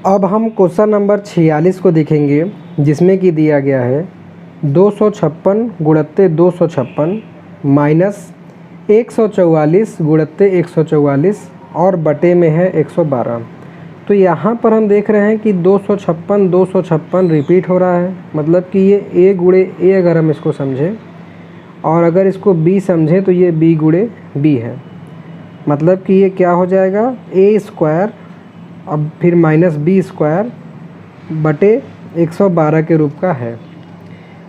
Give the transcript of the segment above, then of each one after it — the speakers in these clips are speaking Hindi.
अब हम क्वेश्चन नंबर 46 को देखेंगे, जिसमें कि दिया गया है 256 गुणित्ते 256 माइनस 144 गुणित्ते 144 और बटे में है 112। तो यहाँ पर हम देख रहे हैं कि 256 रिपीट हो रहा है, मतलब कि ये a गुणे a अगर हम इसको समझें और अगर इसको b समझें तो ये b गुणे b है। मतलब कि ये क्या हो जाएगा, a स्क्वायर अब फिर माइनस बी स्क्वायर बटे 112 के रूप का है।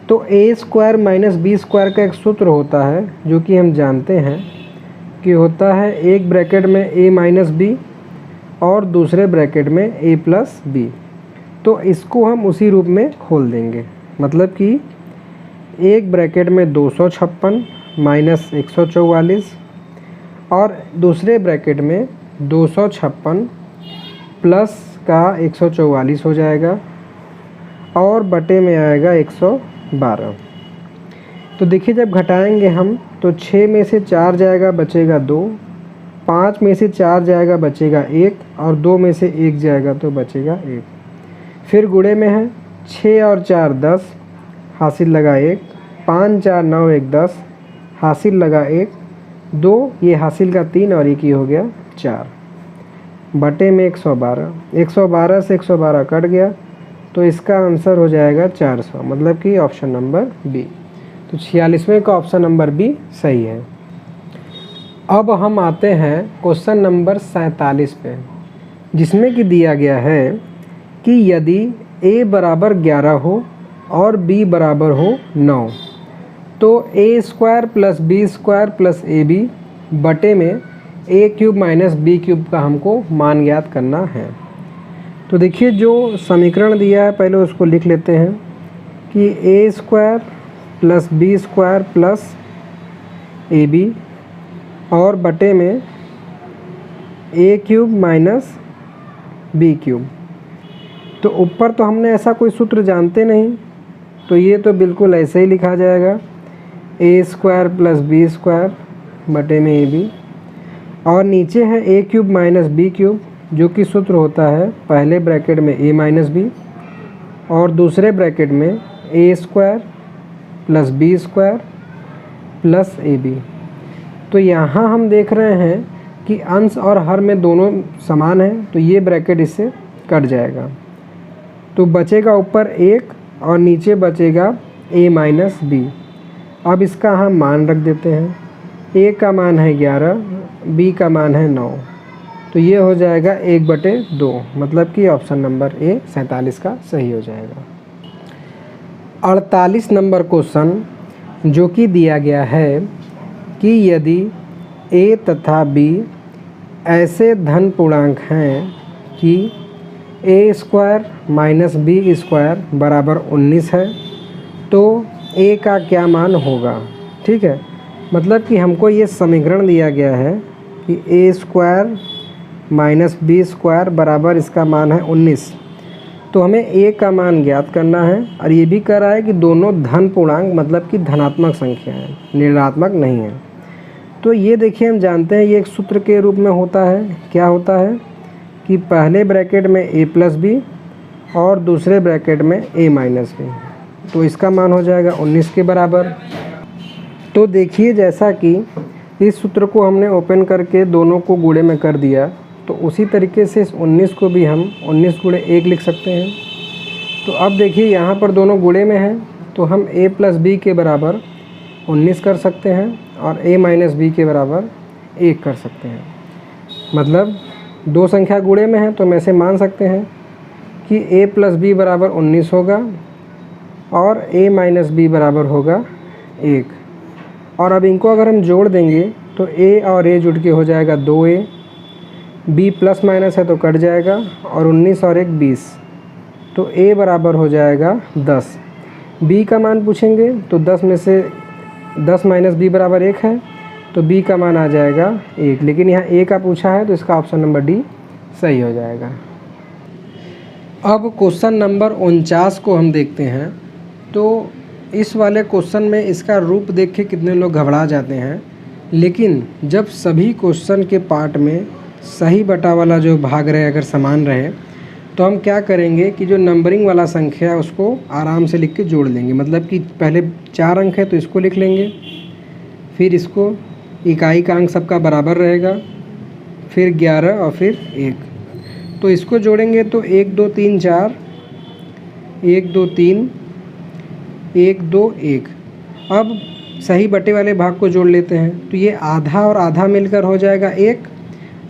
तो a square minus B square का एक सूत्र होता है जो कि हम जानते हैं कि होता है एक ब्रैकेट में a माइनस बी और दूसरे ब्रैकेट में a प्लस बी। तो इसको हम उसी रूप में खोल देंगे, मतलब कि एक ब्रैकेट में 256 माइनस 144 और दूसरे ब्रैकेट में 256 प्लस का 144 हो जाएगा और बटे में आएगा 112। तो देखिए जब घटाएंगे हम तो 6 में से 4 जाएगा बचेगा 2, 5 में से 4 जाएगा बचेगा 1 और 2 में से 1 जाएगा तो बचेगा 1। फिर गुणे में है 6 और 4 10 हासिल लगा 1, 5 4 9 1 10 हासिल लगा 1, 2 ये हासिल का 3 और एक ही हो गया 4 बटे में 112। 112 से 112 कट गया तो इसका आंसर हो जाएगा 400, मतलब कि ऑप्शन नंबर बी। तो 46वें का ऑप्शन नंबर बी सही है। अब हम आते हैं क्वेश्चन नंबर 47 पे, जिसमें कि दिया गया है कि यदि a बराबर 11 हो और b बराबर हो 9 तो a square plus B square plus A B बटे में a cube minus B cube का हमको मान ज्ञात करना है। तो देखिए जो समीकरण दिया है पहले उसको लिख लेते हैं कि a square plus B square plus A B और बटे में a cube minus B cube. तो ऊपर तो हमने ऐसा कोई सूत्र जानते नहीं, तो ये तो बिल्कुल ऐसे ही लिखा जाएगा a square plus B square बटे में ए बी और नीचे है a cube minus B cube, जो कि सूत्र होता है पहले ब्रैकेट में a माइनस बी और दूसरे ब्रैकेट में a square plus B square plus A B. तो यहाँ हम देख रहे हैं कि अंश और हर में दोनों समान है, तो ये ब्रैकेट इससे कट जाएगा। तो बचेगा ऊपर 1 और नीचे बचेगा a माइनस बी। अब इसका हम मान रख देते हैं, a का मान है 11, b का मान है 9, तो ये हो जाएगा 1/2, मतलब कि ऑप्शन नंबर ए 47 का सही हो जाएगा। 48 नंबर क्वेश्चन, जो कि दिया गया है कि यदि a तथा b ऐसे धन पूर्णांक हैं कि a square minus B square बराबर 19 है तो a का क्या मान होगा। ठीक है, मतलब कि हमको ये समीकरण दिया गया है कि a square minus B square बराबर इसका मान है 19, तो हमें a का मान ज्ञात करना है। और ये भी कह रहा है कि दोनों धन पूर्णांक मतलब कि धनात्मक संख्या है, ऋणात्मक नहीं है। तो ये देखिए हम जानते हैं ये एक सूत्र के रूप में होता है। क्या होता है कि पहले ब्रैकेट में a प्लस बी और दूसरे ब्रैकेट में a माइनस बी, तो इसका मान हो जाएगा 19 के बराबर। तो देखिए जैसा कि इस सूत्र को हमने ओपन करके दोनों को गुणे में कर दिया, तो उसी तरीके से इस 19 को भी हम 19 गुणे 1 लिख सकते हैं। तो अब देखिए यहाँ पर दोनों गुणे में हैं, तो हम a प्लस बी के बराबर 19 कर सकते हैं और a माइनस बी के बराबर 1 कर सकते हैं। मतलब दो संख्या गुणे में है तो हम ऐसे मान सकते हैं कि a प्लस बी बराबर 19 होगा और a माइनस बी बराबर होगा 1। और अब इनको अगर हम जोड़ देंगे तो a और a जुड़ के हो जाएगा 2a, b प्लस माइनस है तो कट जाएगा और 19 और 1 20, तो a बराबर हो जाएगा 10। b का मान पूछेंगे तो 10 में से 10 माइनस b बराबर 1 है, तो b का मान आ जाएगा 1, लेकिन यहाँ a का पूछा है तो इसका ऑप्शन नंबर डी सही हो जाएगा। अब क्वेश्चन नंबर 49 को हम देखते हैं। तो इस वाले क्वेश्चन में इसका रूप देख के कितने लोग घबरा जाते हैं, लेकिन जब सभी क्वेश्चन के पार्ट में सही बटा वाला जो भाग रहे अगर समान रहे तो हम क्या करेंगे कि जो नंबरिंग वाला संख्या है उसको आराम से लिख के जोड़ लेंगे। मतलब कि पहले 4 अंक है तो इसको लिख लेंगे, फिर इसको इकाई का अंक सबका बराबर रहेगा, फिर 11 और फिर 1। तो इसको जोड़ेंगे तो 1 2 3 4, 1 2 3, 1 2 1। अब सही बटे वाले भाग को जोड़ लेते हैं। तो ये आधा और आधा मिलकर हो जाएगा 1,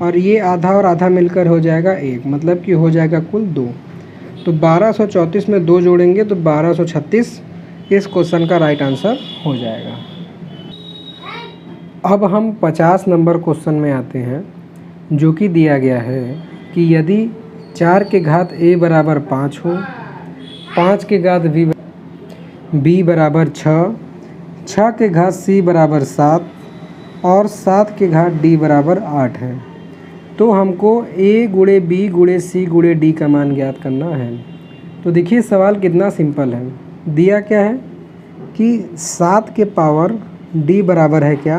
और ये आधा और आधा मिलकर हो जाएगा 1, मतलब कि हो जाएगा कुल 2। तो 1234 में 2 जोड़ेंगे तो 1236 इस क्वेश्चन का राइट आंसर हो जाएगा। अब हम 50 नंबर क्वेश्चन में आते हैं, जो कि दिया गया है कि यदि 4 के घात a बराबर 5 हो, 5 के घात b बराबर 6, 6 के घात c बराबर 7 और 7 के घात d बराबर 8 है, तो हमको a गुणे b गुणे c गुणे d का मान ज्ञात करना है। तो देखिए सवाल कितना सिंपल है। दिया क्या है कि 7 के पावर d बराबर है क्या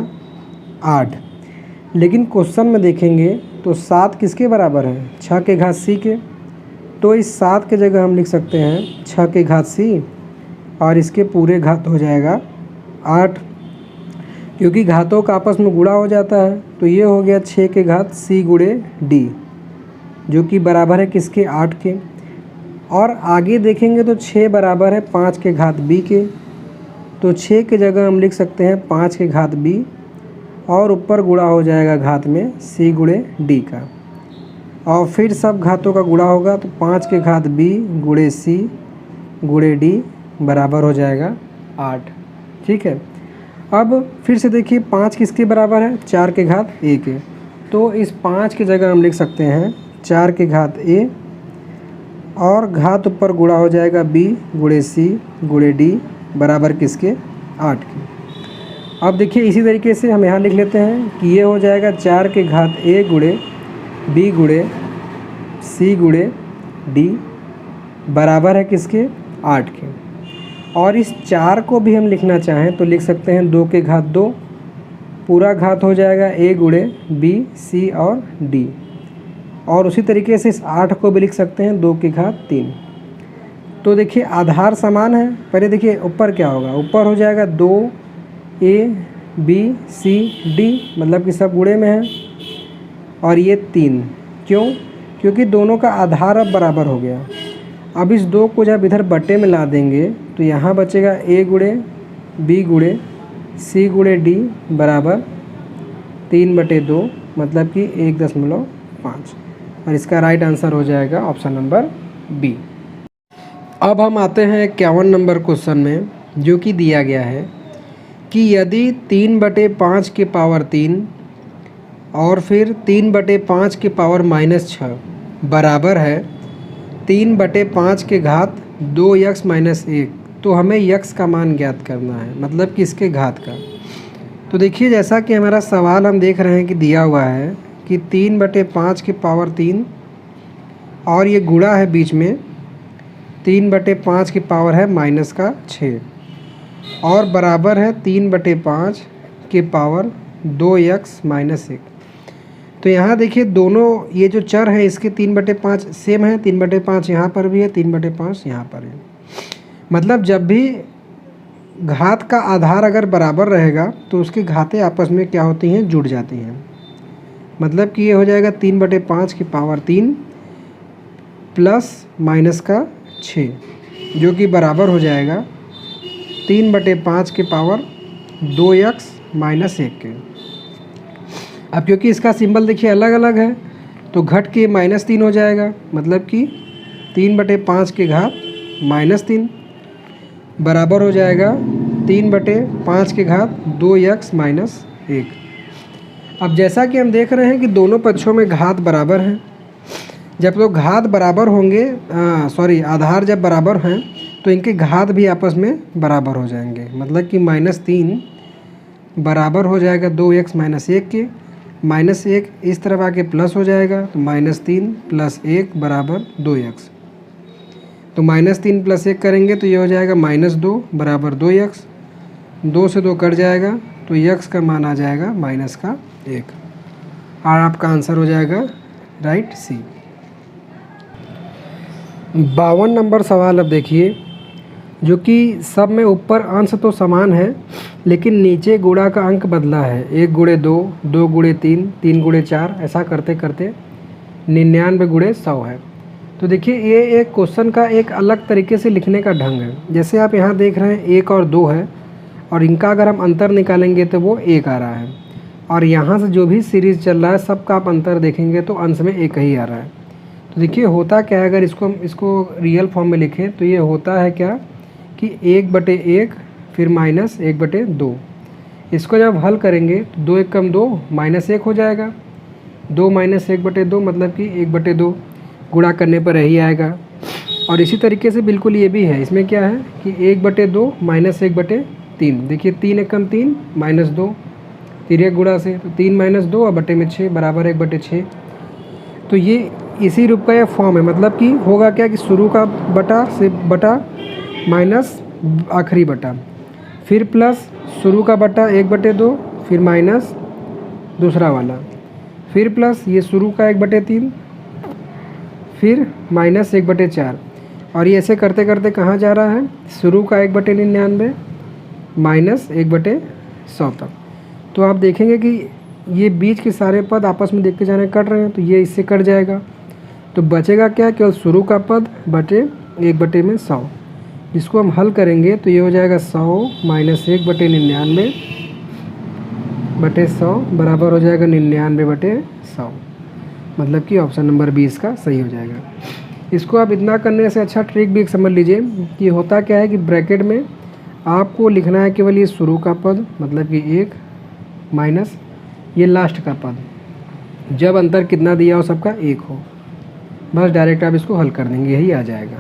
8, लेकिन क्वेश्चन में देखेंगे तो 7 किसके बराबर है 6 के घात c के। तो इस 7 के जगह हम लिख सकते हैं 6 के घात c और इसके पूरे घात हो जाएगा 8, क्योंकि घातों का आपस में गुणा हो जाता है। तो ये हो गया 6 के घात c गुणे d, जो कि बराबर है किसके 8 के। और आगे देखेंगे तो 6 बराबर है 5 के घात b के, तो 6 के जगह हम लिख सकते हैं 5 के घात b और ऊपर गुणा हो जाएगा घात में c गुणे d का, और फिर सब घातों का गुणा होगा तो 5 के घात b गुणे c गुणे d बराबर हो जाएगा 8। ठीक है, अब फिर से देखिए 5 किसके बराबर है 4 के घात a के। तो इस 5 की जगह हम लिख सकते हैं 4 के घात a और घात ऊपर गुणा हो जाएगा b गुणे c गुणे d बराबर किसके 8 के। अब देखिए इसी तरीके से हम यहाँ लिख लेते हैं कि ये हो जाएगा 4 के घात a गुणे b गुणे c गुणे d बराबर है किसके 8 के। और इस 4 को भी हम लिखना चाहें तो लिख सकते हैं 2 के घात 2, पूरा घात हो जाएगा a गुणे b c और d। और उसी तरीके से इस 8 को भी लिख सकते हैं 2 के घात 3। तो देखिए आधार समान है। पहले देखिए ऊपर क्या होगा, ऊपर हो जाएगा 2a b c d, मतलब कि सब गुणे में है, और ये 3। क्यों? क्योंकि दोनों का आधार अब बराबर हो गया। अब इस 2 को जब इधर बटे में ला देंगे तो यहाँ बचेगा a गुणे b गुणे c गुणे d बराबर 3/2, मतलब कि 1.5, और इसका राइट आंसर हो जाएगा ऑप्शन नंबर बी। अब हम आते हैं 51 नंबर क्वेश्चन में, जो कि दिया गया है कि यदि 3/5 के पावर 3 और फिर 3/5 के पावर -6 बराबर है 3/5 के घात 2x - 1, तो हमें x का मान ज्ञात करना है, मतलब कि इसके घात का। तो देखिए जैसा कि हमारा सवाल हम देख रहे हैं कि दिया हुआ है कि 3/5 के पावर 3 और ये गुणा है बीच में 3/5 की पावर है -6 और बराबर है 3/5 के पावर 2x - 1। तो यहाँ देखिए दोनों ये जो चर है इसके 3/5 सेम है, 3/5 यहाँ पर भी है, 3/5 यहाँ पर है। मतलब जब भी घात का आधार अगर बराबर रहेगा तो उसकी घातें आपस में क्या होती हैं, जुड़ जाती हैं। मतलब कि ये हो जाएगा 3/5 की पावर 3 प्लस -6, जो कि बराबर हो जाएगा 3/5 के पावर 2x - 1 के। अब क्योंकि इसका सिंबल देखिए अलग अलग है तो घट के -3 हो जाएगा, मतलब कि 3/5 के घात -3 बराबर हो जाएगा 3/5 के घात 2x - 1। अब जैसा कि हम देख रहे हैं कि दोनों पक्षों में घात बराबर हैं। जब लोग घात बराबर होंगे, आधार जब बराबर हैं तो इनके घात भी आपस में बराबर हो जाएंगे। मतलब कि -3 बराबर हो जाएगा 2x - 1 के, -1 इस तरफ आके प्लस हो जाएगा तो -3 + 1 बराबर 2x। तो -3 + 1 करेंगे तो ये हो जाएगा -2 बराबर 2x, 2 से 2 कट जाएगा तो x का मान आ जाएगा -1, और आपका आंसर हो जाएगा राइट सी। 52 नंबर सवाल अब देखिए, जो कि सब में ऊपर अंश तो समान है लेकिन नीचे गुणा का अंक बदला है। 1 गुणे 2, 2 गुणे 3, 3 गुणे 4, ऐसा करते करते 99 गुणे 100 है। तो देखिए ये एक क्वेश्चन का एक अलग तरीके से लिखने का ढंग है। जैसे आप यहाँ देख रहे हैं 1 और 2 है और इनका अगर हम अंतर निकालेंगे तो वो 1 आ रहा है, और यहाँ से जो भी सीरीज़ चल रहा है सबका आप अंतर देखेंगे तो अंश में 1 ही आ रहा है। तो देखिए होता क्या है, अगर इसको रियल फॉर्म में लिखें तो ये होता है क्या कि 1/1 फिर -1/2। इसको जब हल करेंगे तो 2 1 कम 2 -1 हो जाएगा। 2 - 1/2 मतलब कि 1/2 गुणा करने पर यही आएगा। और इसी तरीके से बिल्कुल ये भी है, इसमें क्या है कि 1/2 -1/3। देखिए 3 1 कम 3 -2, तिर्यक गुणा से तो 3 - 2 और बटे में 6 बराबर 1/6। तो ये इसी रूप का यह फॉर्म है, मतलब कि होगा क्या कि शुरू का बटा से बटा माइनस आखिरी बटा, फिर प्लस शुरू का बटा 1/2, फिर माइनस दूसरा वाला, फिर प्लस ये शुरू का 1/3, फिर माइनस 1/4। और ये ऐसे करते करते कहाँ जा रहा है, शुरू का 1/99 माइनस 1/100 तक। तो आप देखेंगे कि ये बीच के सारे पद आपस में देखते जाने कट रहे हैं, तो ये इससे कट जाएगा। तो बचेगा क्या, केवल शुरू का पद बटे 1/100। जिसको हम हल करेंगे तो ये हो जाएगा 100 - 1/99 बटे 100 बराबर हो जाएगा 99/100। मतलब कि ऑप्शन नंबर 20 का सही हो जाएगा। इसको आप इतना करने से अच्छा ट्रिक भी समझ लीजिए कि होता क्या है कि ब्रैकेट में आपको लिखना है केवल ये शुरू का पद मतलब कि 1 माइनस ये लास्ट का पद, जब अंतर कितना दिया हो सबका 1 हो, बस डायरेक्ट आप इसको हल कर देंगे, यही आ जाएगा।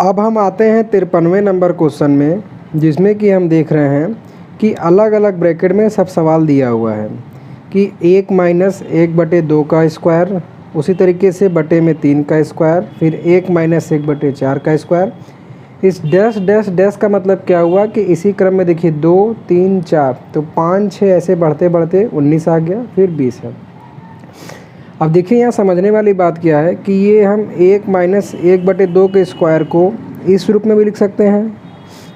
अब हम आते हैं 53वें नंबर क्वेश्चन में, जिसमें कि हम देख रहे हैं कि अलग अलग ब्रैकेट में सब सवाल दिया हुआ है कि 1 - 1/2 का स्क्वायर, उसी तरीके से बटे में 3 का स्क्वायर, फिर 1 - 1/4 का स्क्वायर। इस डैश डैश डैश का मतलब क्या हुआ कि इसी क्रम में देखिए 2 3 4 तो 5 6 ऐसे बढ़ते बढ़ते 19 आ गया, फिर 20 है। अब देखिए यहाँ समझने वाली बात क्या है कि ये हम 1 - 1/2 के स्क्वायर को इस रूप में भी लिख सकते हैं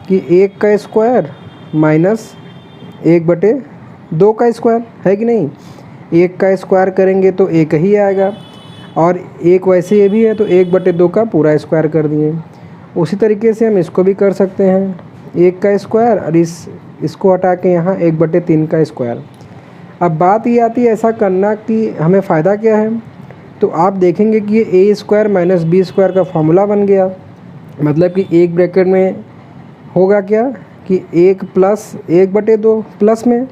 कि 1 का स्क्वायर माइनस 1/2 का स्क्वायर, है कि नहीं। 1 का स्क्वायर करेंगे तो 1 ही आएगा, और 1 वैसे ये भी है तो 1/2 का पूरा स्क्वायर कर दिए। उसी तरीके से हम इसको भी कर सकते हैं, 1 का स्क्वायर और इसको हटा के यहाँ 1/3 का स्क्वायर। अब बात ये आती है ऐसा करना कि हमें फ़ायदा क्या है, तो आप देखेंगे कि ये a² - b² का फॉर्मूला बन गया। मतलब कि एक ब्रैकेट में होगा क्या कि 1 + 1/2 प्लस में,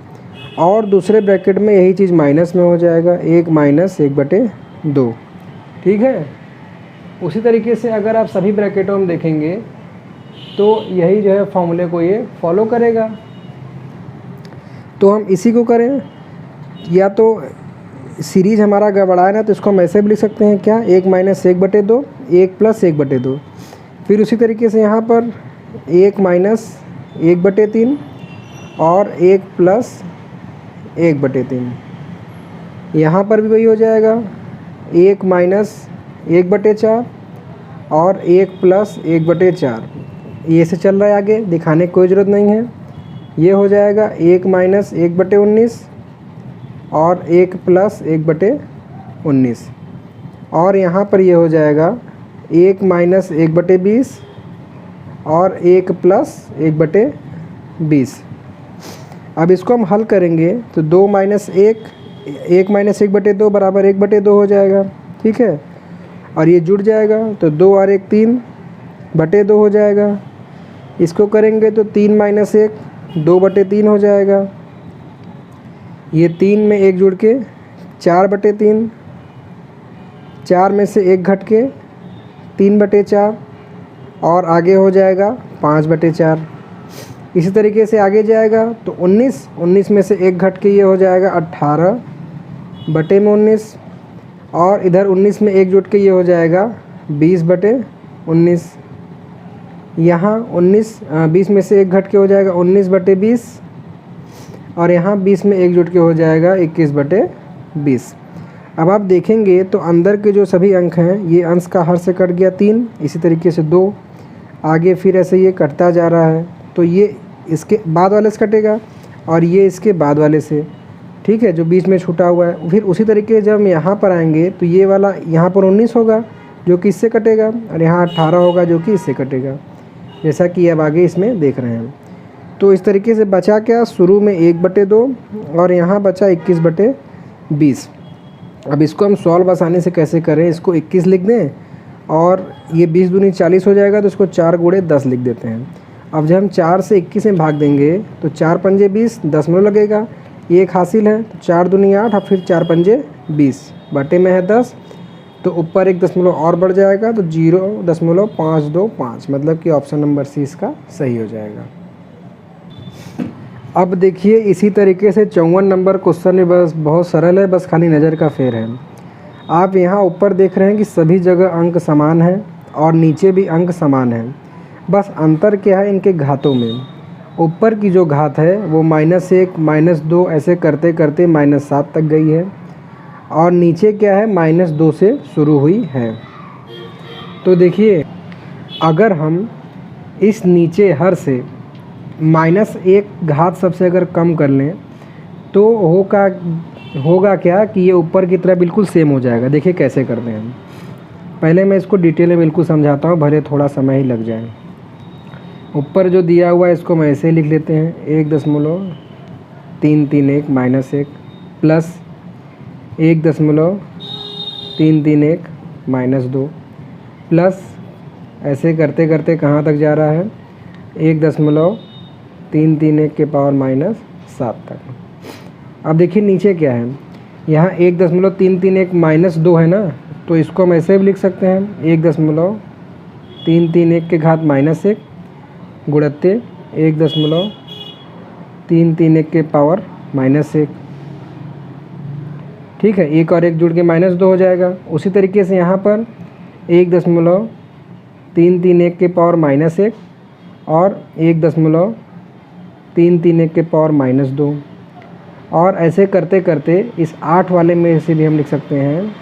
और दूसरे ब्रैकेट में यही चीज़ माइनस में हो जाएगा 1 - 1/2। ठीक है। उसी तरीके से अगर आप सभी ब्रैकेटों में देखेंगे तो यही जो है फॉर्मूले को ये फॉलो करेगा। तो हम इसी को करें, या तो सीरीज हमारा गड़बड़ा है ना, तो इसको हम ऐसे भी लिख सकते हैं क्या, 1 - 1/2, 1 + 1/2। फिर उसी तरीके से यहाँ पर 1 - 1/3 और 1 + 1/3। यहाँ पर भी वही हो जाएगा 1 - 1/4 और 1 + 1/4। ये से चल रहा है, आगे दिखाने की कोई ज़रूरत नहीं है। ये हो जाएगा 1 - 1/19 और 1 + 1/19। और यहाँ पर ये हो जाएगा 1 - 1/20 और 1 + 1/20। अब इसको हम हल करेंगे तो 2 - 1 1 - 1/2 बराबर 1/2 हो जाएगा। ठीक है, और ये जुड़ जाएगा तो 2 और 1 3/2 हो जाएगा। इसको करेंगे तो 3 - 1 2/3 हो जाएगा। ये 3 में 1 जुड़ के 4/3, 4 में से 1 घट के 3/4 और आगे हो जाएगा 5/4। इसी तरीके से आगे जाएगा तो 19 में से 1 घट के ये हो जाएगा 18/19, और इधर 19 में 1 जुट के ये हो जाएगा 20/19। यहाँ 20 में से 1 घट के हो जाएगा 19/20, और यहाँ 20 में 1 जुट के हो जाएगा 21/20। अब आप देखेंगे तो अंदर के जो सभी अंक हैं ये अंश का हर से कट गया 3, इसी तरीके से 2, आगे फिर ऐसे ये कटता जा रहा है, तो ये इसके बाद वाले से कटेगा और ये इसके बाद वाले से, ठीक है, जो बीच में छूटा हुआ है। फिर उसी तरीके से जब हम यहाँ पर आएंगे तो ये वाला यहाँ पर 19 होगा जो कि इससे कटेगा, और यहाँ 18 होगा जो कि इससे कटेगा, जैसा कि अब आगे इसमें देख रहे हैं। तो इस तरीके से बचा क्या, शुरू में 1/2 और यहाँ बचा 21/20। अब इसको हम सॉल्व आसानी से कैसे करें, इसको 21 लिख दें और ये 20 दूनी 40 हो जाएगा, तो इसको 4 × 10 लिख देते हैं। अब जब हम 4 से 21 में भाग देंगे तो 4 पंजे 20, दशमलव लगेगा, ये एक हासिल है, तो 4 दूनी 8 और फिर 4 पंजे 20, बटे में है 10, तो ऊपर एक दशमलव और बढ़ जाएगा, तो 0.525, मतलब कि ऑप्शन नंबर सी इसका सही हो जाएगा। अब देखिए इसी तरीके से 54 नंबर क्वेश्चन में बस बहुत सरल है, बस खाली नज़र का फेर है। आप यहाँ ऊपर देख रहे हैं कि सभी जगह अंक समान हैं और नीचे भी अंक समान हैं, बस अंतर क्या है इनके घातों में। ऊपर की जो घात है वो -1, -2 ऐसे करते करते -7 तक गई है, और नीचे क्या है -2 से शुरू हुई है। तो देखिए अगर हम इस नीचे हर से -1 घात सबसे अगर कम कर लें तो होगा क्या कि ये ऊपर की तरह बिल्कुल सेम हो जाएगा। देखिए कैसे करते हैं हम, पहले मैं इसको डिटेल में बिल्कुल समझाता हूँ, भले थोड़ा समय ही लग जाए। ऊपर जो दिया हुआ है इसको मैं ऐसे लिख लेते हैं, 1.331 -1 प्लस 1.331 -2 प्लस ऐसे करते करते कहाँ तक जा रहा है, 1.331 के पावर -7 तक। अब देखिए नीचे क्या है, यहाँ 1.331 -2 है ना, तो इसको हम ऐसे भी लिख सकते हैं, 1.331 के घात -1 गुणित 1.331 के पावर -1, ठीक है, 1 और 1 जुड़ के -2 हो जाएगा। उसी तरीके से यहाँ पर 1.331 के पावर -1 और 1.331 के पावर -2, और ऐसे करते करते इस 8 वाले में से भी हम लिख सकते हैं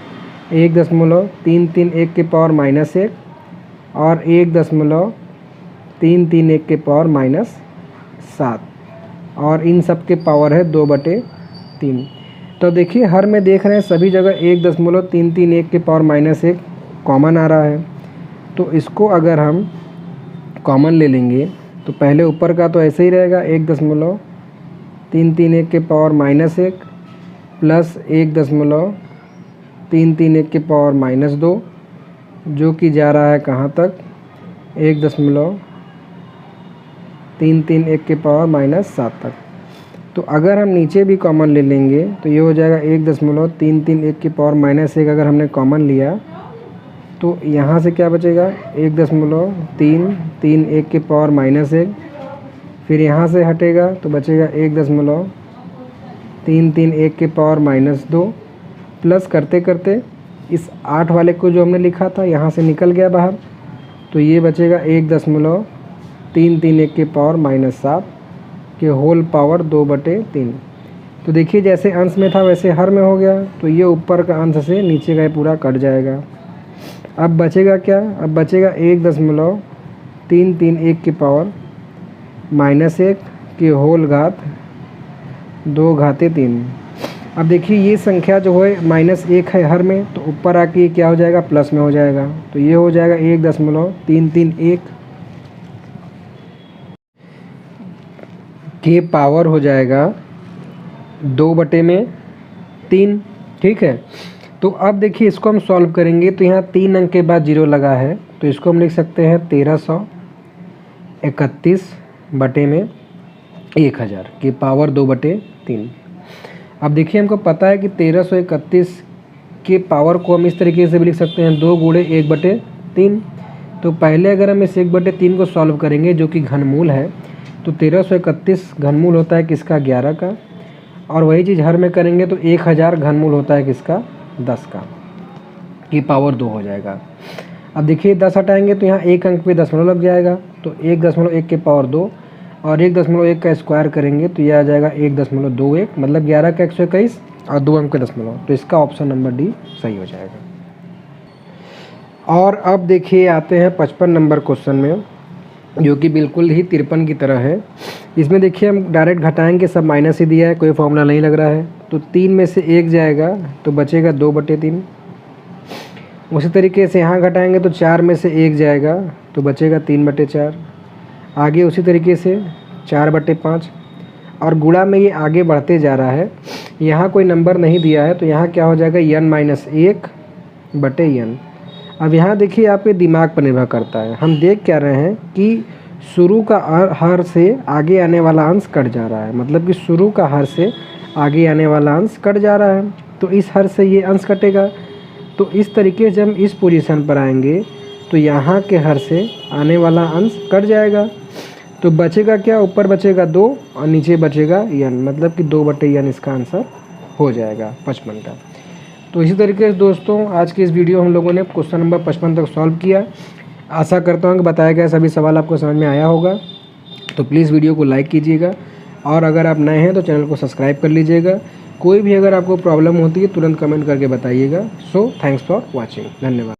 1.331 के पावर -1 और 1.331 के पावर -7, और इन सब के पावर है 2/3। तो देखिए हर में देख रहे हैं सभी जगह 1.331 के पावर -1 कॉमन आ रहा है, तो इसको अगर हम कॉमन ले लेंगे तो पहले ऊपर का तो ऐसे ही रहेगा, 1.331 के पावर -1 प्लस 1.331 के पावर -2, जो कि जा रहा है कहाँ तक, 1.331 के पावर -7 तक। तो अगर हम नीचे भी कॉमन ले लेंगे तो ये हो जाएगा 1.331 के पावर -1, अगर हमने कॉमन लिया तो यहाँ से क्या बचेगा, 1.331 के पावर -1, फिर यहाँ से हटेगा तो बचेगा 1.331 के पावर -2, प्लस करते करते इस 8 वाले को जो हमने लिखा था यहाँ से निकल गया बाहर, तो ये बचेगा 1.331 के पावर -7 के होल पावर 2/3। तो देखिए जैसे अंश में था वैसे हर में हो गया, तो ये ऊपर का अंश से नीचे का पूरा कट जाएगा। अब बचेगा क्या, अब बचेगा 1.331 के पावर -1 के होल घात 2/3। अब देखिए ये संख्या जो है -1 है हर में, तो ऊपर आके ये क्या हो जाएगा, प्लस में हो जाएगा, तो ये हो जाएगा 1.331 के पावर हो जाएगा 2/3, ठीक है। तो अब देखिए इसको हम सॉल्व करेंगे, तो यहाँ 3 अंक के बाद 0 लगा है, तो इसको हम लिख सकते हैं 1331/1000 के पावर 2/3। अब देखिए हमको पता है कि 1331 के पावर को हम इस तरीके से भी लिख सकते हैं 2 × 1/3। तो पहले अगर हम इस 1/3 को सॉल्व करेंगे जो कि घनमूल है, तो 1331 घनमूल होता है किसका, 11 का, और वही चीज़ हर में करेंगे तो 1000 घनमूल होता है किसका, 10 का, की पावर 2 हो जाएगा। अब देखिए 10 हटाएंगे तो यहाँ एक अंक पे दशमलव लग जाएगा, तो 1.1 के पावर 2 और 1.1 का स्क्वायर करेंगे तो यह आ जाएगा 1.21, मतलब 11 का 121 और 2 अंक के दशमलव, तो इसका ऑप्शन नंबर डी सही हो जाएगा। और अब देखिए आते हैं 55 नंबर क्वेश्चन में, जो कि बिल्कुल ही 53 की तरह है। इसमें देखिए हम डायरेक्ट घटाएंगे, सब माइनस ही दिया है, कोई फॉर्मूला नहीं लग रहा है, तो 3 में से 1 जाएगा तो बचेगा 2/3। उसी तरीके से यहाँ घटाएंगे तो 4 में से 1 जाएगा तो बचेगा 3/4। आगे उसी तरीके से 4/5, और गुणा में ये आगे बढ़ते जा रहा है। यहाँ कोई नंबर नहीं दिया है तो यहाँ क्या हो जाएगा, n-1/n। अब यहाँ देखिए आपके दिमाग पर निर्भर करता है। हम देख क्या रहे हैं कि शुरू का हर से आगे आने वाला अंश कट जा रहा है, मतलब कि शुरू का हर से आगे आने वाला अंश कट जा रहा है, तो इस हर से ये अंश कटेगा। तो इस तरीके से हम इस पोजीशन पर आएंगे तो यहाँ के हर से आने वाला अंश कट जाएगा, तो बचेगा क्या, ऊपर बचेगा 2 और नीचे बचेगा n, मतलब कि 2/n इसका आंसर हो जाएगा 55 का। तो इसी तरीके से दोस्तों आज की इस वीडियो हम लोगों ने क्वेश्चन नंबर 55 तक सॉल्व किया। आशा करता हूँ कि बताया गया सभी सवाल आपको समझ में आया होगा। तो प्लीज़ वीडियो को लाइक कीजिएगा, और अगर आप नए हैं तो चैनल को सब्सक्राइब कर लीजिएगा। कोई भी अगर आपको प्रॉब्लम होती है तुरंत कमेंट करके बताइएगा। सो थैंक्स फॉर वॉचिंग, धन्यवाद।